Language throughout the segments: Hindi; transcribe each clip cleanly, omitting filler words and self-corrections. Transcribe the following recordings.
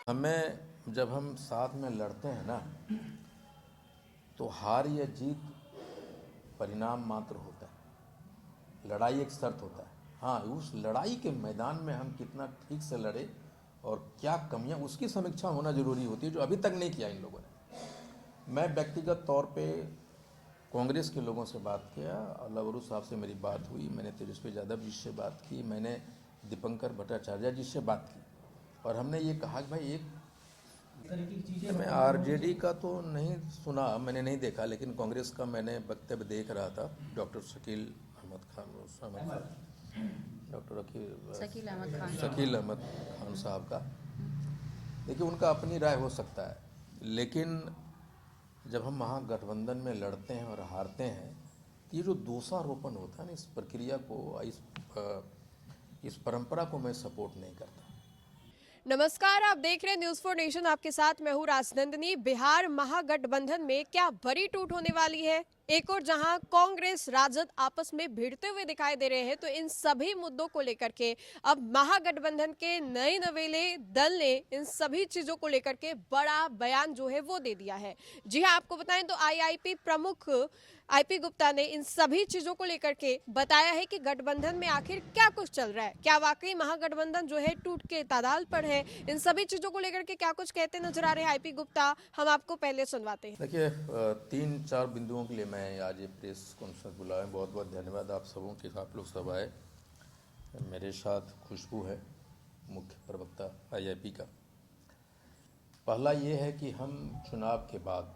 जब हम साथ में लड़ते हैं ना, तो हार या जीत परिणाम मात्र होता है। लड़ाई एक शर्त होता है। हाँ, उस लड़ाई के मैदान में हम कितना ठीक से लड़े और क्या कमियां, उसकी समीक्षा होना जरूरी होती है, जो अभी तक नहीं किया इन लोगों ने। मैं व्यक्तिगत तौर पे कांग्रेस के लोगों से बात किया, लवरू साहब से मेरी बात हुई, मैंने तेजस्वी यादव जी से बात की, मैंने दीपंकर भट्टाचार्य जी से बात की, और हमने ये कहा कि भाई मैं आरजेडी का तो नहीं सुना, मैंने नहीं देखा, लेकिन कांग्रेस का मैंने वक्तव्य देख रहा था। डॉक्टर शकील अहमद खान साहब का। देखिए, उनका अपनी राय हो सकता है, लेकिन जब हम महागठबंधन में लड़ते हैं और हारते हैं, ये जो दोषारोपण होता है ना, इस प्रक्रिया को, इस परंपरा को मैं सपोर्ट नहीं करता। नमस्कार, आप देख रहे हैं न्यूज फॉर नेशन। आपके साथ मैं हूं राजनंदिनी। बिहार महागठबंधन में क्या बड़ी टूट होने वाली है? एक और जहां कांग्रेस राजद आपस में भिड़ते हुए दिखाई दे रहे हैं, तो इन सभी मुद्दों को लेकर के अब महागठबंधन के नए नवेले दल ने इन सभी चीजों को लेकर के बड़ा बयान जो है वो दे दिया है। जी हां, आपको बताएं तो आईआईपी प्रमुख आईपी गुप्ता ने इन सभी चीजों को लेकर के बताया है कि गठबंधन में आखिर क्या कुछ चल रहा है, क्या वाकई महागठबंधन जो है टूट के तादाल पर है। इन सभी चीजों को लेकर के क्या कुछ कहते नजर आ रहे हैं आईपी गुप्ता, हम आपको पहले सुनवाते हैं। देखिए, 3-4 बिंदुओं के लिए मैं आज ये प्रेस कॉन्फ्रेंस बुलाया। बहुत बहुत धन्यवाद आप सबों के, आप लोग सब आए। मेरे साथ खुशबू है, मुख्य प्रवक्ता आईआईपी का। पहला ये है कि हम चुनाव के बाद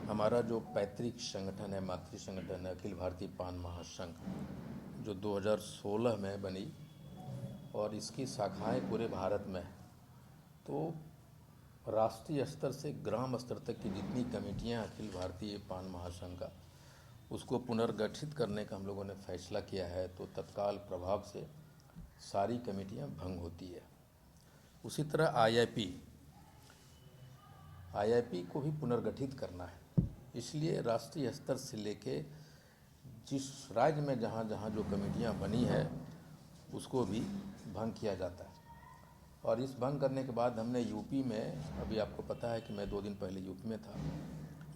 हमारा जो पैतृक संगठन है, मातृ संगठन है, अखिल भारतीय पान महासंघ, जो 2016 में बनी और इसकी शाखाएं पूरे भारत में, तो राष्ट्रीय स्तर से ग्राम स्तर तक की जितनी कमेटियां अखिल भारतीय पान महासंघ का, उसको पुनर्गठित करने का हम लोगों ने फैसला किया है। तो तत्काल प्रभाव से सारी कमेटियां भंग होती है। उसी तरह आईआईपी को भी पुनर्गठित करना है, इसलिए राष्ट्रीय स्तर से लेके जिस राज्य में जहाँ जहाँ जो कमेटियाँ बनी है, उसको भी भंग किया जाता है। और इस भंग करने के बाद हमने यूपी में, अभी आपको पता है कि मैं 2 दिन पहले यूपी में था,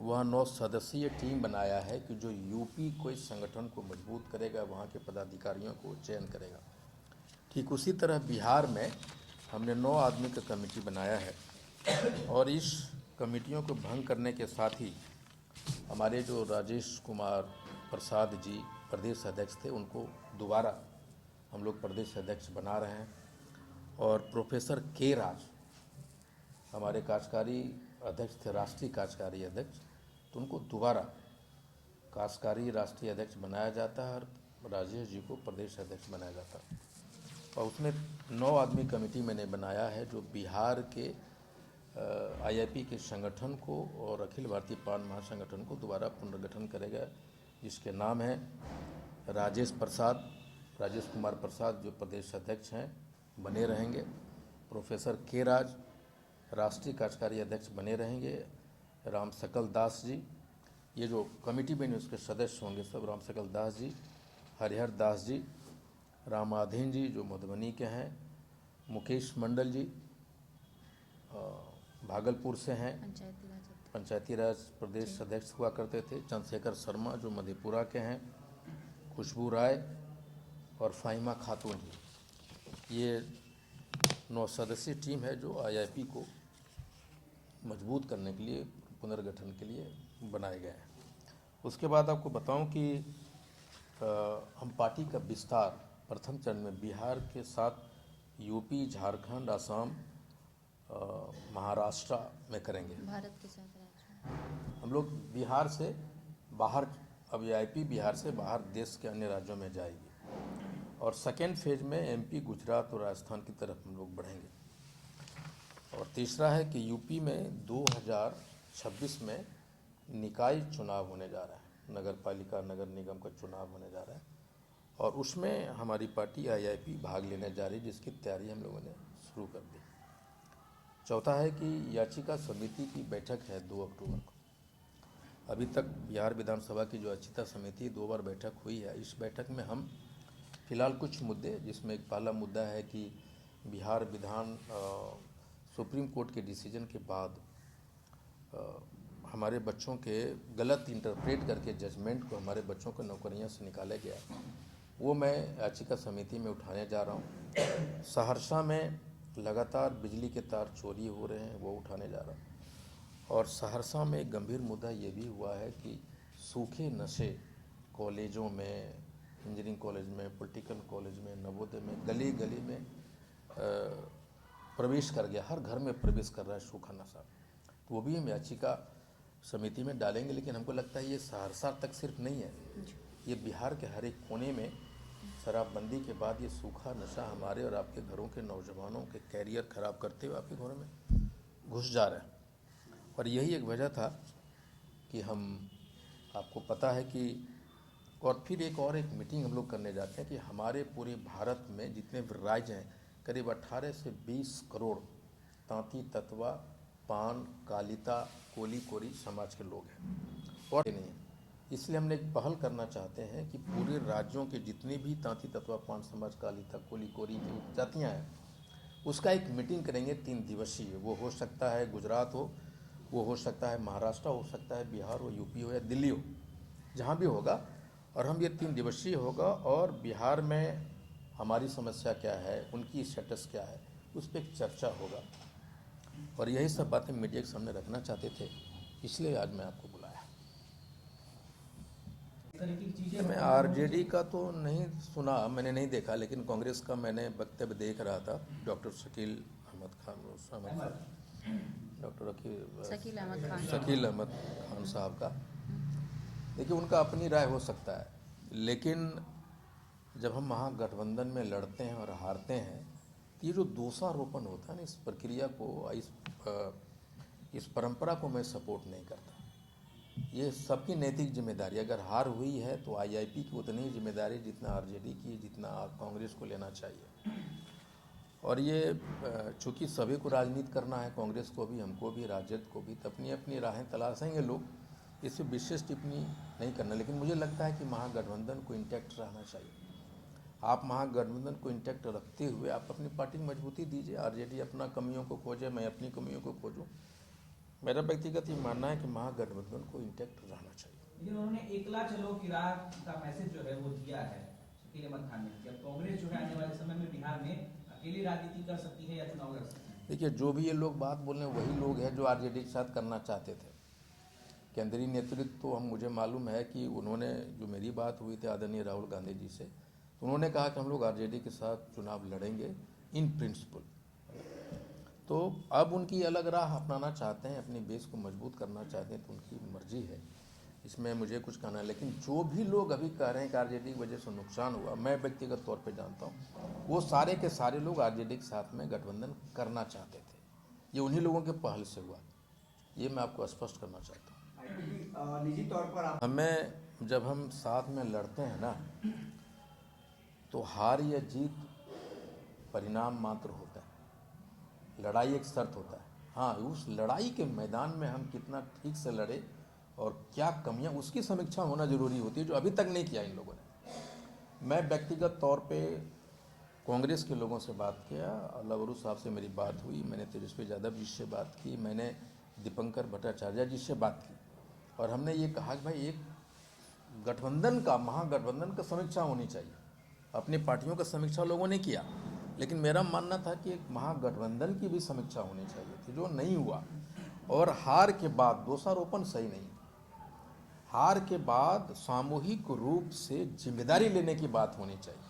वह 9 सदस्यीय टीम बनाया है कि जो यूपी को, इस संगठन को मजबूत करेगा, वहाँ के पदाधिकारियों को चयन करेगा। ठीक उसी तरह बिहार में हमने 9 आदमी का कमेटी बनाया है, और इस कमेटियों को भंग करने के साथ ही हमारे जो राजेश कुमार प्रसाद जी प्रदेश अध्यक्ष थे, उनको दोबारा हम लोग प्रदेश अध्यक्ष बना रहे हैं। और प्रोफेसर के राज हमारे कार्यकारी अध्यक्ष थे, राष्ट्रीय कार्यकारी अध्यक्ष, तो उनको दोबारा कार्यकारी राष्ट्रीय अध्यक्ष बनाया जाता है, और राजेश जी को प्रदेश अध्यक्ष बनाया जाता है। और उसमें 9 आदमी कमेटी मैंने बनाया है, जो बिहार के आईआईपी के संगठन को और अखिल भारतीय पान महासंगठन को दोबारा पुनर्गठन करेगा, जिसके नाम है राजेश कुमार प्रसाद, जो प्रदेश अध्यक्ष हैं, बने रहेंगे। प्रोफेसर के राज राष्ट्रीय कार्यकारी अध्यक्ष बने रहेंगे। राम सकल दास जी, ये जो कमेटी बनी उसके सदस्य होंगे सब, राम सकल दास जी, हरिहर दास जी, रामाधीन जी जो मधुबनी के हैं, मुकेश मंडल जी भागलपुर से हैं, पंचायती राज प्रदेश अध्यक्ष हुआ करते थे, चंद्रशेखर शर्मा जो मधेपुरा के हैं, खुशबू राय और फाहिमा खातून जी। ये 9 सदस्यीय टीम है जो आईआईपी को मजबूत करने के लिए, पुनर्गठन के लिए बनाए गए हैं। उसके बाद आपको बताऊं कि हम पार्टी का विस्तार प्रथम चरण में बिहार के साथ यूपी, झारखंड, असम, महाराष्ट्र में करेंगे। भारत के साथ राज्य हम लोग बिहार से बाहर, अब आईआईपी बिहार से बाहर देश के अन्य राज्यों में जाएगी, और सेकेंड फेज में एमपी, गुजरात और राजस्थान की तरफ हम लोग बढ़ेंगे। और तीसरा है कि यूपी में 2026 में निकाय चुनाव होने जा रहा है, नगर पालिका, नगर निगम का चुनाव होने जा रहा है, और उसमें हमारी पार्टी आईआईपी भाग लेने जा रही है, जिसकी तैयारी हम लोगों ने शुरू कर दी। चौथा है कि याचिका समिति की बैठक है 2 अक्टूबर को। अभी तक बिहार विधानसभा की जो याचिका समिति 2 बार बैठक हुई है, इस बैठक में हम फिलहाल कुछ मुद्दे, जिसमें एक पहला मुद्दा है कि बिहार विधान सुप्रीम कोर्ट के डिसीजन के बाद हमारे बच्चों के गलत इंटरप्रेट करके जजमेंट को हमारे बच्चों को नौकरियां से निकाला गया, वो मैं याचिका समिति में उठाने जा रहा हूँ। सहरसा में लगातार बिजली के तार चोरी हो रहे हैं, वो उठाने जा रहा हूँ। और सहरसा में एक गंभीर मुद्दा ये भी हुआ है कि सूखे नशे कॉलेजों में, इंजीनियरिंग कॉलेज में, पॉलिटिकल कॉलेज में, नवोदय में, गली गली में प्रवेश कर गया, हर घर में प्रवेश कर रहा है सूखा नशा। तो वो भी हम याचिका समिति में डालेंगे, लेकिन हमको लगता है ये सहरसा तक सिर्फ नहीं है, ये बिहार के हर एक कोने में शराबबंदी के बाद ये सूखा नशा हमारे और आपके घरों के नौजवानों के कैरियर खराब करते हुए आपके घरों में घुस जा रहा है। और यही एक वजह था कि हम, आपको पता है कि, और फिर एक मीटिंग हम लोग करने जाते हैं कि हमारे पूरे भारत में जितने भी राज्य हैं, करीब 18 से 20 करोड़ तांती तत्वा, पान, कालिता, कोली कोरी समाज के लोग हैं और नहीं। इसलिए हमने एक पहल करना चाहते हैं कि पूरे राज्यों के जितने भी तांती तत्वा, पान समाज, कालिता, कोली कोरी की जातियाँ हैं, उसका एक मीटिंग करेंगे 3 दिवसीय। वो हो सकता है गुजरात हो, वो हो सकता है महाराष्ट्र, हो सकता है बिहार हो, यूपी हो या दिल्ली हो, जहाँ भी होगा। और हम ये 3 दिवसीय होगा और बिहार में हमारी समस्या क्या है, उनकी स्टेटस क्या है, उस पर एक चर्चा होगा। और यही सब बातें मीडिया के सामने रखना चाहते थे, इसलिए आज मैं आपको बुलाया। मैं आरजेडी का तो नहीं सुना, मैंने नहीं देखा, लेकिन कांग्रेस का मैंने वक्तव्य देख रहा था। डॉक्टर शकील अहमद खान साहब का। देखिए, उनका अपनी राय हो सकता है, लेकिन जब हम महागठबंधन में लड़ते हैं और हारते हैं, ये जो दोषारोपण होता है ना, इस प्रक्रिया को, इस परंपरा को मैं सपोर्ट नहीं करता। ये सबकी नैतिक जिम्मेदारी, अगर हार हुई है तो आईआईपी की उतनी ही जिम्मेदारी जितना आरजेडी की, जितना कांग्रेस को लेना चाहिए। और ये चूँकि सभी को राजनीति करना है, कांग्रेस को भी, हमको भी, राजद को भी, तो अपनी अपनी राहें तलाशेंगे लोग, इससे विशेष टिप्पणी नहीं करना। लेकिन मुझे लगता है कि महागठबंधन को इंटैक्ट रहना चाहिए। आप महागठबंधन को इंटैक्ट रखते हुए आप अपनी पार्टी को मजबूती दीजिए। आरजेडी अपना कमियों को खोजे, मैं अपनी कमियों को खोजूं। मेरा व्यक्तिगत ये मानना है कि महागठबंधन को इंटैक्ट रहना चाहिए। लेकिन उन्होंने एकला चलो की राह का मैसेज जो है वो दिया है शकील अहमद खान ने कि अब कांग्रेस जो है आने वाले समय में बिहार में अकेली राजनीति कर सकती है या चुनाव लड़ सकती है। देखिए, जो भी ये लोग बात बोल रहे हैं वही लोग हैं जो आरजेडी के साथ करना चाहते थे। केंद्रीय नेतृत्व तो मुझे मालूम है कि उन्होंने, जो मेरी बात हुई थी आदरणीय राहुल गांधी जी से, तो उन्होंने कहा कि हम लोग आरजेडी के साथ चुनाव लड़ेंगे इन प्रिंसिपल। तो अब उनकी अलग राह अपनाना चाहते हैं, अपनी बेस को मजबूत करना चाहते हैं, तो उनकी मर्जी है, इसमें मुझे कुछ कहना है। लेकिन जो भी लोग अभी कह रहे हैं कि आरजेडी की वजह से नुकसान हुआ, मैं व्यक्तिगत तौर पे जानता हूँ, वो सारे के सारे लोग आरजेडी के साथ में गठबंधन करना चाहते थे। ये उन्हीं लोगों के पहल से हुआ, ये मैं आपको स्पष्ट करना चाहता हूँ। निजी तौर पर हमें, जब हम साथ में लड़ते हैं ना, तो हार या जीत परिणाम मात्र होता है, लड़ाई एक शर्त होता है। हाँ, उस लड़ाई के मैदान में हम कितना ठीक से लड़े और क्या कमियां, उसकी समीक्षा होना जरूरी होती है, जो अभी तक नहीं किया इन लोगों ने। मैं व्यक्तिगत तौर पे कांग्रेस के लोगों से बात किया, लवरू साहब से मेरी बात हुई, मैंने तेजस्वी यादव जी से बात की, मैंने दीपंकर भट्टाचार्य जी से बात की, और हमने ये कहा कि भाई एक गठबंधन का, महागठबंधन का समीक्षा होनी चाहिए। अपनी पार्टियों का समीक्षा लोगों ने किया, लेकिन मेरा मानना था कि एक महागठबंधन की भी समीक्षा होनी चाहिए थी, जो नहीं हुआ। और हार के बाद दोषारोपण सही नहीं, हार के बाद सामूहिक रूप से जिम्मेदारी लेने की बात होनी चाहिए।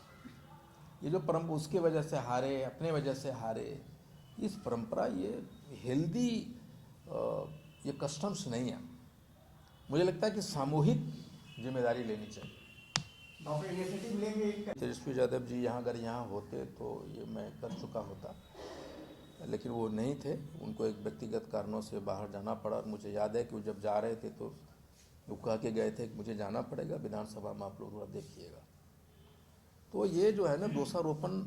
ये जो परंपरा, उसके वजह से हारे, अपने वजह से हारे, इस परंपरा, ये हेल्दी ये कस्टम्स नहीं है। मुझे लगता है कि सामूहिक जिम्मेदारी लेनी चाहिए। तेजस्वी यादव जी अगर यहाँ होते तो ये मैं कर चुका होता, लेकिन वो नहीं थे, उनको एक व्यक्तिगत कारणों से बाहर जाना पड़ा। मुझे याद है कि वो जब जा रहे थे तो वो कह के गए थे कि मुझे जाना पड़ेगा, विधानसभा में आप लोग थोड़ा देखिएगा। तो ये जो है ना दोषारोपण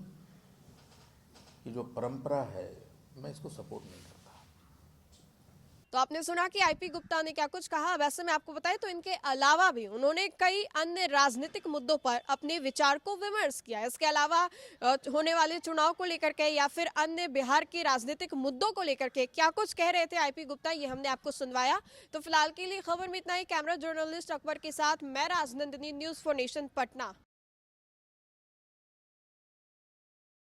की जो परंपरा है, मैं इसको सपोर्ट नहीं करता। तो आपने सुना कि आईपी गुप्ता ने क्या कुछ कहा। वैसे मैं आपको बताएं तो इनके अलावा भी उन्होंने कई अन्य राजनीतिक मुद्दों पर अपने विचार को विमर्श किया। इसके अलावा होने वाले चुनाव को लेकर के या फिर अन्य बिहार के राजनीतिक मुद्दों को लेकर के क्या कुछ कह रहे थे आईपी गुप्ता, ये हमने आपको सुनवाया। तो फिलहाल के लिए खबर में इतना ही। कैमरा जर्नलिस्ट अकबर के साथ मैं राजनंदिनी, न्यूज़4 नेशन पटना।